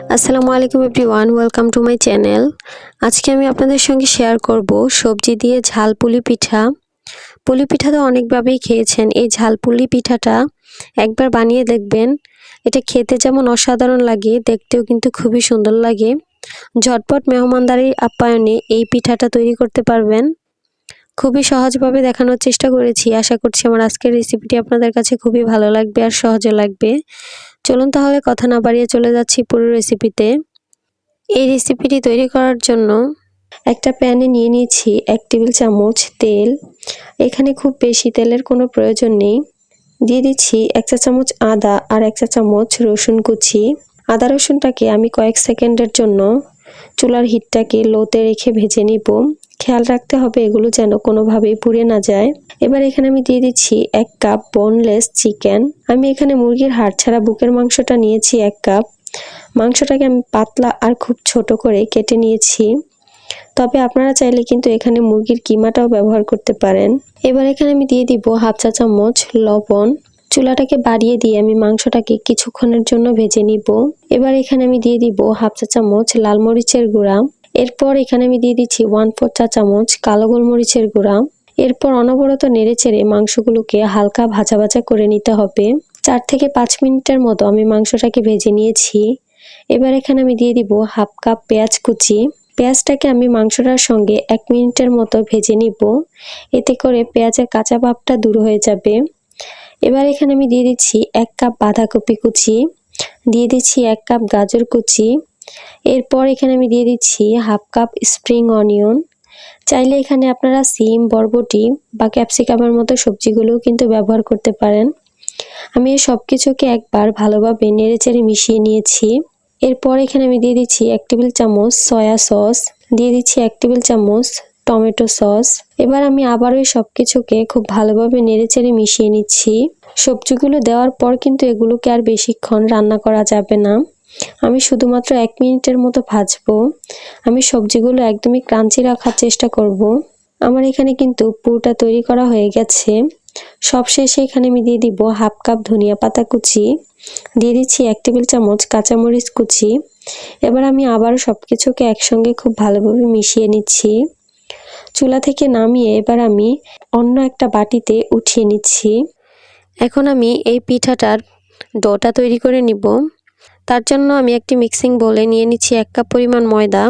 আসসালামু আলাইকুম everyone, welcome to my channel. আজকে আমি আপনাদের সঙ্গে শেয়ার করব সবজি দিয়ে ঝাল পুলি পিঠা। পুলি পিঠা তো অনেকভাবেই খেয়েছেন, এই ঝাল পুলি পিঠাটা একবার বানিয়ে দেখবেন। এটা খেতে যেমন অসাধারণ লাগে, দেখতেও কিন্তু খুবই সুন্দর লাগে। ঝটপট মেহমানদারির আপ্যায়নে এই পিঠাটা তৈরি করতে পারবেন। খুবই সহজভাবে দেখানোর চেষ্টা করেছি। আশা করছি আমার আজকের রেসিপিটি আপনাদের কাছে খুবই ভালো লাগবে আর সহজে লাগবে। চলুন তাহলে কথা না বাড়িয়ে চলে যাচ্ছি পুরো রেসিপিতে। এই রেসিপিটি তৈরি করার জন্য একটা প্যানে নিয়ে নিয়েছি 1 টেবিল চামচ তেল। এখানে খুব বেশি তেলের কোনো প্রয়োজন নেই। দিয়ে দিচ্ছি 1 চা চামচ আদা আর 1 চা চামচ রসুন কুচি। আদা রসুনটাকে আমি কয়েক সেকেন্ডের জন্য চুলার হিটটাকে লোতে রেখে ভেজে নিব। খেয়াল রাখতে হবে এগুলো যেন কোনোভাবেই পুড়ে না যায়। এবার এখানে আমি দিয়ে দিচ্ছি 1 কাপ বোনলেস চিকেন। আমি এখানে মুরগির হাড় ছাড়া বুকের মাংসটা নিয়েছি 1 কাপ। মাংসটাকে আমি পাতলা আর খুব ছোট করে কেটে নিয়েছি। তবে আপনারা চাইলে কিন্তু এখানে মুরগির কিমাটাও ব্যবহার করতে পারেন। এবার এখানে আমি দিয়ে দিব 1/2 চা চামচ লবণ। চুলাটাকে বাড়িয়ে দিয়ে আমি মাংসটাকে কিছুক্ষণের জন্য ভেজে নিব। এবার এখানে আমি দিয়ে দিব 1/2 চা চামচ লাল মরিচের গুঁড়া। এরপর এখানে আমি দিয়ে দিচ্ছি 1/4 চা চামচ কালো গোলমরিচের গুঁড়া। এরপর অনবরত নেড়েচেড়ে মাংসগুলোকে হালকা ভাজা ভাজা করে নিতে হবে। 4 থেকে 5 মিনিটের মতো আমি মাংসটাকে ভেজে নিয়েছি। এবার এখানে আমি দিয়ে দিব 1/2 কাপ পেঁয়াজ কুচি। পেঁয়াজটাকে আমি মাংসটার সঙ্গে 1 মিনিটের মতো ভেজে নিব। এতে করে পেঁয়াজের কাঁচা ভাবটা দূর হয়ে যাবে। এবার এখানে আমি দিয়ে দিচ্ছি 1 কাপ বাঁধাকপি কুচি, দিয়ে দিচ্ছি 1 কাপ গাজর কুচি। এরপর এখানে আমি দিয়ে দিচ্ছি 1/2 কাপ স্প্রিং অনিয়ন। চাইলে এখানে আপনারা সিম, বরবটি বা ক্যাপসিকামের মতো সবজিগুলোও কিন্তু ব্যবহার করতে পারেন। আমি এই সব কিছুকে একবার ভালোভাবে নেড়েচেড়ে মিশিয়ে নিয়েছি। এরপর এখানে আমি দিয়ে দিচ্ছি 1 টেবিল চামচ সয়া সস, দিয়ে দিচ্ছি 1 টেবিল চামচ টমেটো সস। এবার আমি আবারও এই সব কিছুকে খুব ভালোভাবে নেড়েচেড়ে মিশিয়ে নিচ্ছি। সবজিগুলো দেওয়ার পর কিন্তু এগুলোকে আর বেশিক্ষণ রান্না করা যাবে না। আমি শুধুমাত্র 1 মিনিটের মতো ভাজবো। আমি সবজিগুলো একদমই ক্রাঞ্চি রাখার চেষ্টা করব। আমার এখানে কিন্তু পুরোটা তৈরি করা হয়ে গেছে। সবশেষে এখানে আমি দিয়ে দিব 1/2 কাপ ধনিয়া পাতা কুচি, দিয়ে দিচ্ছি 1 টেবিল চামচ কাঁচামরিচ কুচি। এবার আমি আবারও সবকিছুকে একসঙ্গে খুব ভালোভাবে মিশিয়ে নিচ্ছি। চুলা থেকে নামিয়ে এবার আমি অন্য একটা বাটিতে উঠিয়ে নিচ্ছি। এখন আমি এই পিঠাটার ডোটা তৈরি করে নিব। তার জন্য আমি একটি মিক্সিং বোলে নিয়ে নিচ্ছি 1 কাপ পরিমাণ ময়দা।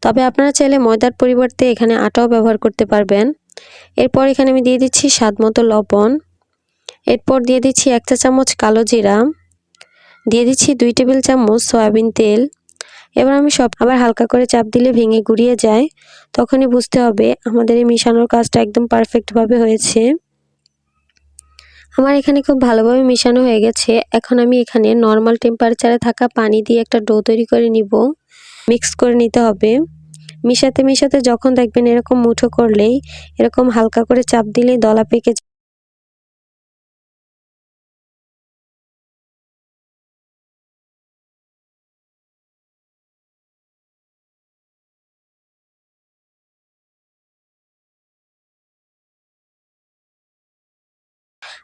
তবে আপনারা চাইলে ময়দার পরিবর্তে এখানে আটাও ব্যবহার করতে পারবেন। এরপর এখানে আমি দিয়ে দিচ্ছি স্বাদমতো লবণ। এরপর দিয়ে দিচ্ছি 1 চা চামচ কালো জিরা, দিয়ে দিচ্ছি 2 টেবিল চামচ সয়াবিন তেল। এবার আমি সব আবার হালকা করে চাপ দিলে ভেঙে গুঁড়িয়ে যায়, তখনই বুঝতে হবে আমাদের এই মিশানোর কাজটা একদম পারফেক্টভাবে হয়েছে। আমার এখানে খুব ভালোভাবে মিশানো হয়ে গেছে। এখন আমি এখানে নর্মাল টেম্পারেচারে থাকা পানি দিয়ে একটা ডো তৈরি করে নিব। মিক্স করে নিতে হবে। মিশাতে মিশাতে যখন দেখবেন এরকম মুঠো করলেই, এরকম হালকা করে চাপ দিলেই দলা পেকে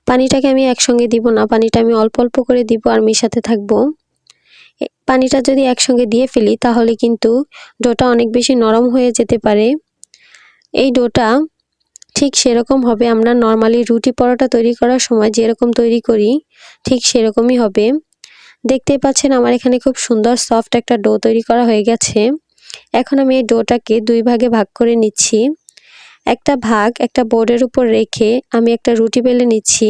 পানিটাকে আমি একসঙ্গে দিব না, পানিটা আমি অল্প অল্প করে দিব আর মিশাতে থাকবো। পানিটা যদি একসঙ্গে দিয়ে ফেলি তাহলে কিন্তু ডোটা অনেক বেশি নরম হয়ে যেতে পারে। এই ডোটা ঠিক সেরকম হবে আমরা নর্মালি রুটি পরোটা তৈরি করার সময় যেরকম তৈরি করি ঠিক সেরকমই হবে। দেখতেই পাচ্ছেন আমার এখানে খুব সুন্দর সফট একটা ডো তৈরি করা হয়ে গেছে। এখন আমি এই ডোটাকে 2 ভাগে ভাগ করে নিচ্ছি। একটা ভাগ একটা বোর্ডের উপর রেখে আমি একটা রুটি বেলে নিচ্ছি।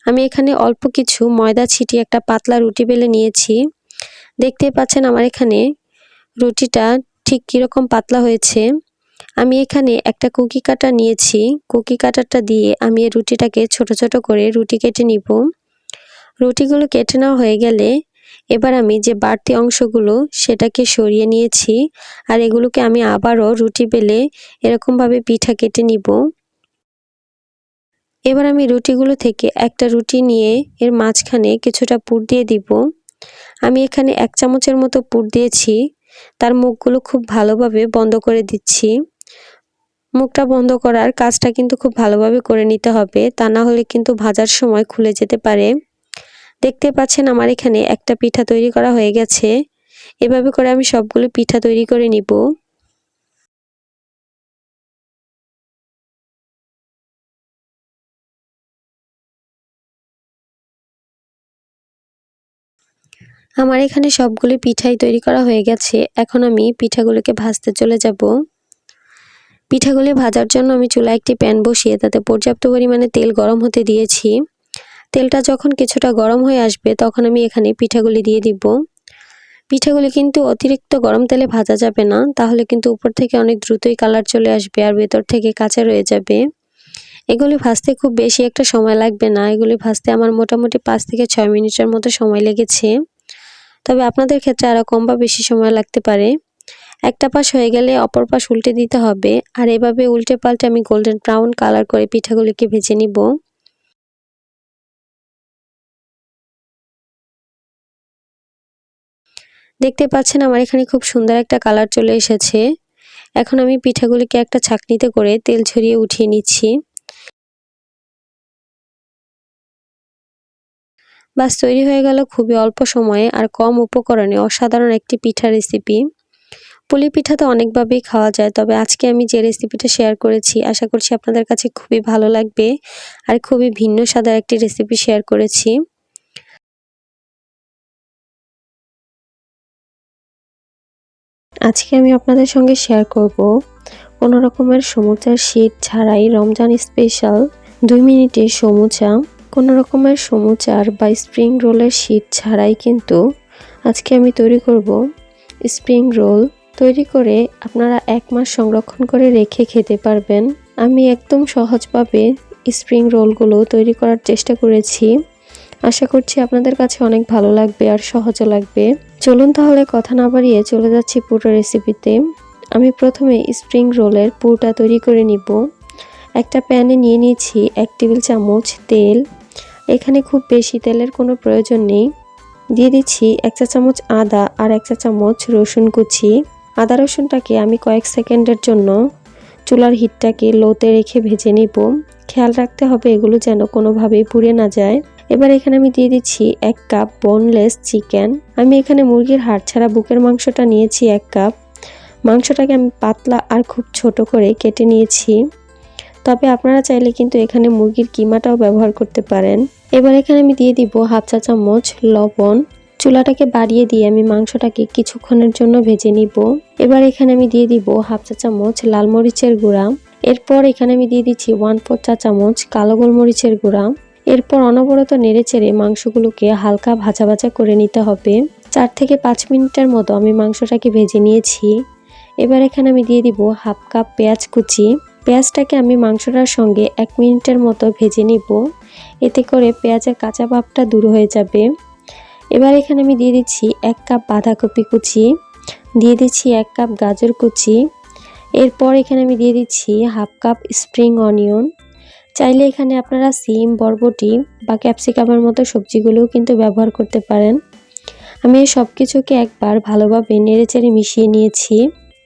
আমি এখানে অল্প কিছু ময়দা ছিটিয়ে একটা পাতলা রুটি বেলে নিয়েছি। দেখতেই পাচ্ছেন আমার এখানে রুটিটা ঠিক কীরকম পাতলা হয়েছে। আমি এখানে একটা কুকি কাটা নিয়েছি। কুকি কাটারটা দিয়ে আমি এই রুটিটাকে ছোট ছোট করে রুটি কেটে নিব। রুটিগুলো কেটে নেওয়া হয়ে গেলে এবার আমি যে বাড়তি অংশগুলো সেটাকে সরিয়ে নিয়েছি, আর এগুলোকে আমি আবারও রুটি বেলে এরকমভাবে পিঠা কেটে নিব। এবার আমি রুটিগুলো থেকে একটা রুটি নিয়ে এর মাঝখানে কিছুটা পুর দিয়ে দিব। আমি এখানে 1 চামচের মতো পুর দিয়েছি। তার মুখগুলো খুব ভালোভাবে বন্ধ করে দিচ্ছি। মুখটা বন্ধ করার কাজটা কিন্তু খুব ভালোভাবে করে নিতে হবে, তা না হলে কিন্তু ভাজার সময় খুলে যেতে পারে। দেখতে পাচ্ছেন আমার এখানে একটা পিঠা তৈরি করা হয়ে গেছে। এভাবে করে আমি সবগুলো পিঠা তৈরি করে নিব। আমার এখানে সবগুলো পিঠাই তৈরি করা হয়ে গেছে। এখন আমি পিঠাগুলোকে ভাজতে চলে যাব। পিঠাগুলি ভাজার জন্য আমি চুলায় একটি প্যান বসিয়ে তাতে পর্যাপ্ত পরিমাণে তেল গরম হতে দিয়েছি। তেলটা যখন কিছুটা গরম হয়ে আসবে তখন আমি এখানে পিঠাগুলি দিয়ে দিব। পিঠাগুলি কিন্তু অতিরিক্ত গরম তেলে ভাজা যাবে না, তাহলে কিন্তু উপর থেকে অনেক দ্রুতই কালার চলে আসবে আর ভেতর থেকে কাঁচা রয়ে যাবে। এগুলি ভাজতে খুব বেশি একটা সময় লাগবে না। এগুলি ভাজতে আমার মোটামুটি 5 থেকে 6 মিনিটের মতো সময় লেগেছে। তবে আপনাদের ক্ষেত্রে আরও কম বা বেশি সময় লাগতে পারে। একটা পাশ হয়ে গেলে অপর পাশ উল্টে দিতে হবে, আর এভাবে উল্টে পাল্টে আমি গোল্ডেন ব্রাউন কালার করে পিঠাগুলিকে ভেজে নিব। দেখতে পাচ্ছেন আমার এখানে খুব সুন্দর একটা কালার চলে এসেছে। এখন আমি পিঠাগুলিকে একটা ছাঁকনিতে করে তেল ঝরিয়ে উঠিয়ে নিচ্ছি। বাস তৈরি হয়ে গেল খুবই অল্প সময়ে আর কম উপকরণে অসাধারণ একটি পিঠা রেসিপি। পুলি পিঠা তো অনেকভাবেই খাওয়া যায়, তবে আজকে আমি যে রেসিপিটা শেয়ার করেছি আশা করছি আপনাদের কাছে খুবই ভালো লাগবে আর খুবই ভিন্ন স্বাদের একটি রেসিপি শেয়ার করেছি। আজকে আমি আপনাদের সঙ্গে শেয়ার করব কোনো রকমের সমুচার শীট ছাড়াই রমজান স্পেশাল 2 মিনিটের সমুচা। কোনো রকমের সমুচার বা স্প্রিং রোলের শীট ছাড়াই কিন্তু আজকে আমি তৈরি করব স্প্রিং রোল। তৈরি করে আপনারা 1 মাস সংরক্ষণ করে রেখে খেতে পারবেন। আমি একদম সহজভাবে স্প্রিং রোলগুলো তৈরি করার চেষ্টা করেছি। আশা করছি আপনাদের কাছে অনেক ভালো লাগবে আর সহজও লাগবে। চলুন তাহলে কথা না বাড়িয়ে চলে যাচ্ছি পুরো রেসিপিতে। আমি প্রথমে স্প্রিং রোলের পুরটা তৈরি করে নিব। একটা প্যানে নিয়ে নিয়েছি 1 টেবিল চামচ তেল। এখানে খুব বেশি তেলের কোনো প্রয়োজন নেই। দিয়ে দিচ্ছি 1 চা চামচ আদা আর 1 চা চামচ রসুন কুচি। আদা রসুনটাকে আমি কয়েক সেকেন্ডের জন্য চুলার হিটটাকে লোতে রেখে ভেজে নিব। খেয়াল রাখতে হবে এগুলো যেন কোনোভাবেই পুড়ে না যায়। এবার এখানে আমি দিয়ে দিচ্ছি 1 কাপ বোনলেস চিকেন। আমি এখানে মুরগির হাড় ছাড়া বুকের মাংসটা নিয়েছি 1 কাপ। মাংসটাকে আমি পাতলা আর খুব ছোট করে কেটে নিয়েছি। তবে আপনারা চাইলে কিন্তু এখানে মুরগির কিমাটাও ব্যবহার করতে পারেন। এবার এখানে আমি দিয়ে দিব 1/2 চা চামচ লবণ। চুলাটাকে বাড়িয়ে দিয়ে আমি মাংসটাকে কিছুক্ষণের জন্য ভেজে নিব। এবার এখানে আমি দিয়ে দিব 1/2 চা চামচ লাল মরিচের গুঁড়া। এরপর এখানে আমি দিয়ে দিচ্ছি 1/4 চা চামচ কালো গোলমরিচের গুঁড়া। এরপর অনবরত নেড়েচেড়ে মাংসগুলোকে হালকা ভাজা ভাজা করে নিতে হবে। 4 থেকে 5 মিনিটের মতো আমি মাংসটাকে ভেজে নিয়েছি। এবার এখানে আমি দিয়ে দিব 1/2 কাপ পেঁয়াজ কুচি। পেঁয়াজটাকে আমি মাংসটার সঙ্গে 1 মিনিটের মতো ভেজে নিব। এতে করে পেঁয়াজের কাঁচা ভাবটা দূর হয়ে যাবে। এবার এখানে আমি দিয়ে দিচ্ছি 1 কাপ বাঁধাকপি কুচি, দিয়ে দিচ্ছি 1 কাপ গাজর কুচি। এরপর এখানে আমি দিয়ে দিচ্ছি 1/2 কাপ স্প্রিং অনিয়ন। চাইলে এখানে আপনারা সিম, বরবটি বা ক্যাপসিকামের মতো সবজিগুলোও কিন্তু ব্যবহার করতে পারেন। আমি এই সব কিছুকে একবার ভালোভাবে নেড়েচেড়ে মিশিয়ে নিয়েছি।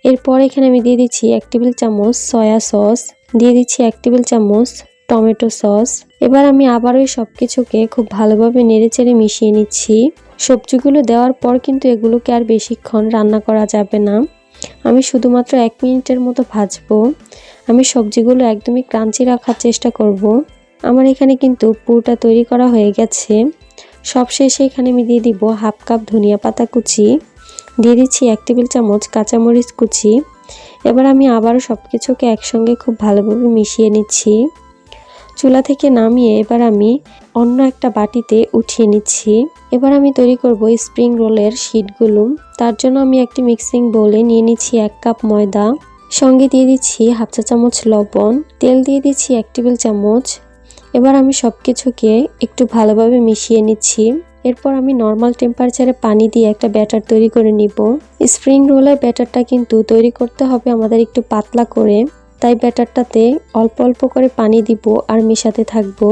এরপর এখানে আমি দিয়ে দিচ্ছি 1 টেবিল চামচ সয়া সস, দিয়ে দিচ্ছি 1 টেবিল চামচ টমেটো সস। এবার আমি আবারও সব কিছুকে খুব ভালোভাবে নেড়েচেড়ে মিশিয়ে নিচ্ছি। সবজিগুলো দেওয়ার পর কিন্তু এগুলোকে আর বেশিক্ষণ রান্না করা যাবে না। আমি শুধুমাত্র 1 মিনিটের মতো ভাজবো। আমি সবজিগুলো একদমই ক্রাঞ্চি রাখার চেষ্টা করব। আমার এখানে কিন্তু পুরটা তৈরি করা হয়ে গেছে। সবশেষে এখানে আমি দিয়ে দিব 1/2 কাপ ধনিয়া পাতা কুচি, দিয়ে দিচ্ছি 1 টেবিল চামচ কাঁচামরিচ কুচি। এবার আমি আবারও সব কিছুকে একসঙ্গে খুব ভালোভাবে মিশিয়ে নিচ্ছি। চুলা থেকে নামিয়ে এবার আমি অন্য একটা বাটিতে উঠিয়ে নিচ্ছি। এবার আমি তৈরি করব স্প্রিং রোলের শীটগুলো। তার জন্য আমি একটি মিক্সিং বোলে নিয়ে নিচ্ছি 1 কাপ ময়দা, সঙ্গে দিয়ে দিচ্ছি 1/2 চা চামচ লবণ, তেল দিয়ে দিচ্ছি 1 টেবিল চামচ। এবার আমি সব কিছুকে একটু ভালোভাবে মিশিয়ে নিচ্ছি। এরপর আমি নর্মাল টেম্পারেচারে পানি দিয়ে একটা ব্যাটার তৈরি করে নিব। স্প্রিং রোলের ব্যাটারটা কিন্তু তৈরি করতে হবে আমাদের একটু পাতলা করে, তাই ব্যাটারটাতে অল্প অল্প করে পানি দিব আর মেশাতে থাকবো।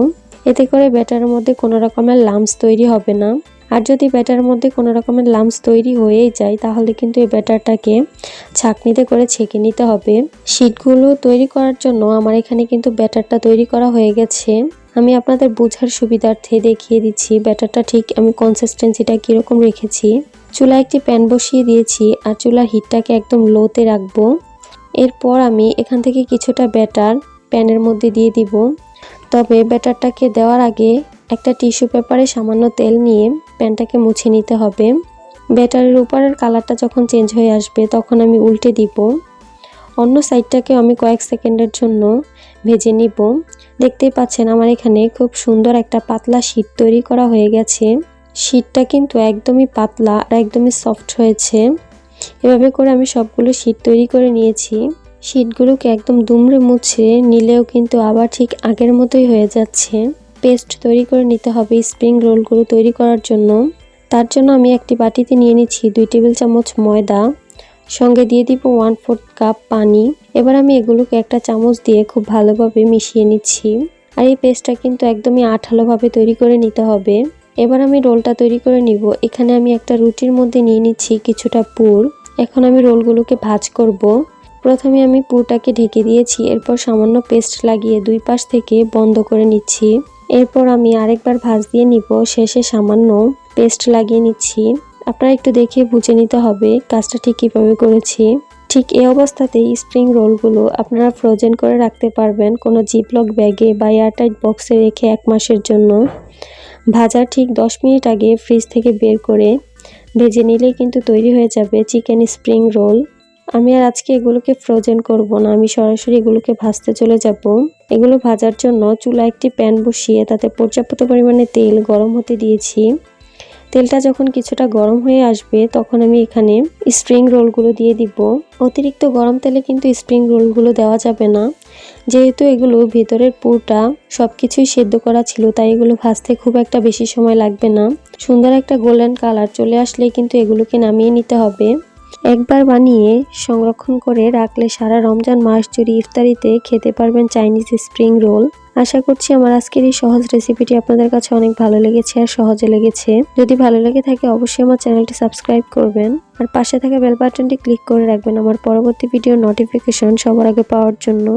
এতে করে ব্যাটারের মধ্যে কোনো রকমের লাম্পস তৈরি হবে না। আর যদি ব্যাটারের মধ্যে কোনো রকমের লাম্পস তৈরি হয়েই যায় তাহলে কিন্তু এই ব্যাটারটাকে ছাঁকনিতে করে ছেঁকে নিতে হবে। শীটগুলো তৈরি করার জন্য আমার এখানে কিন্তু ব্যাটারটা তৈরি করা হয়ে গেছে। আমি আপনাদের বোঝার সুবিধার্থে দেখিয়ে দিচ্ছি ব্যাটারটা ঠিক আমি কনসিস্টেন্সিটা কীরকম রেখেছি। চুলায় একটি প্যান বসিয়ে দিয়েছি আর চুলার হিটটাকে একদম লোতে রাখবো। এরপর আমি এখান থেকে কিছুটা ব্যাটার প্যানের মধ্যে দিয়ে দিব। তবে ব্যাটারটাকে দেওয়ার আগে একটা টিস্যু পেপারে সামান্য তেল নিয়ে প্যানটাকে মুছে নিতে হবে। ব্যাটারের উপরের কালারটা যখন চেঞ্জ হয়ে আসবে তখন আমি উল্টে দিব। অন্য সাইডটাকে আমি কয়েক সেকেন্ডের জন্য ভেজে নিব। দেখতেই পাচ্ছেন আমার এখানে খুব সুন্দর একটা পাতলা শীট তৈরি করা হয়ে গেছে। শীটটা কিন্তু একদমই পাতলা আর একদমই সফট হয়েছে। এভাবে করে আমি সবগুলো শীট তৈরি করে নিয়েছি। শীটগুলোকে একদম দুমড়ে মুছে নিলেও কিন্তু আবার ঠিক আগের মতোই হয়ে যাচ্ছে। পেস্ট তৈরি করে নিতে হবে স্প্রিং রোলগুলো তৈরি করার জন্য। তার জন্য আমি একটি বাটিতে নিয়ে নিচ্ছি 2 টেবিল চামচ ময়দা, সঙ্গে দিয়ে দিব 1/4 কাপ পানি। এবার আমি এগুলোকে একটা চামচ দিয়ে খুব ভালোভাবে মিশিয়ে নিচ্ছি। আর এই পেস্টটা কিন্তু একদমই আঠালোভাবে তৈরি করে নিতে হবে। এবার আমি রোলটা তৈরি করে নিব। এখানে আমি একটা রুটির মধ্যে নিয়ে নিচ্ছি কিছুটা পুর। এখন আমি রোলগুলোকে ভাঁজ করব। প্রথমে আমি পুরটাকে ঢেকে দিয়েছি, এরপর সামান্য পেস্ট লাগিয়ে 2 পাশ থেকে বন্ধ করে নিচ্ছি। এরপর আমি আরেকবার ভাঁজ দিয়ে নিব, শেষে সামান্য পেস্ট লাগিয়ে নিচ্ছি। আপনারা একটু দেখে বুঝে নিতে হবে কাজটা ঠিক কীভাবে করেছি। ঠিক এই অবস্থাতেই স্প্রিং রোলগুলো আপনারা ফ্রোজেন করে রাখতে পারবেন কোনো জিপলক ব্যাগে বা এয়ারটাইট বক্সে রেখে 1 মাসের জন্য। ভাজার ঠিক 10 মিনিট আগে ফ্রিজ থেকে বের করে ভেজে নিলেই কিন্তু তৈরি হয়ে যাবে চিকেন স্প্রিং রোল। আমি আর আজকে এগুলোকে ফ্রোজেন করব না, আমি সরাসরি এগুলোকে ভাজতে চলে যাব। এগুলো ভাজার জন্য চুলায় একটি প্যান বসিয়ে তাতে পর্যাপ্ত পরিমাণে তেল গরম হতে দিয়েছি। তেলটা যখন কিছুটা গরম হয়ে আসবে তখন আমি এখানে স্প্রিং রোলগুলো দিয়ে দিব। অতিরিক্ত গরম তেলে কিন্তু স্প্রিং রোলগুলো দেওয়া যাবে না, যেহেতু এগুলো ভেতরের পুরটা সবকিছুই সেদ্ধ করা ছিল, তাই এগুলো ভাজতে খুব একটা বেশি সময় লাগবে না। সুন্দর একটা গোল্ডেন কালার চলে আসলে কিন্তু এগুলোকে নামিয়ে নিতে হবে। একবার বানিয়ে সংরক্ষণ করে রাখলে সারা রমজান মাস জুড়ে ইফতারিতে খেতে পারবেন চাইনিজ স্প্রিং রোল। আশা করছি আমার আজকের এই সহজ রেসিপিটি আপনাদের কাছে অনেক ভালো লেগেছে আর সহজে লেগেছে। যদি ভালো লেগে থাকে অবশ্যই আমার চ্যানেলটি সাবস্ক্রাইব করবেন আর পাশে থাকা বেল বাটনটি ক্লিক করে রাখবেন আমার পরবর্তী ভিডিও নোটিফিকেশন সবার আগে পাওয়ার জন্য।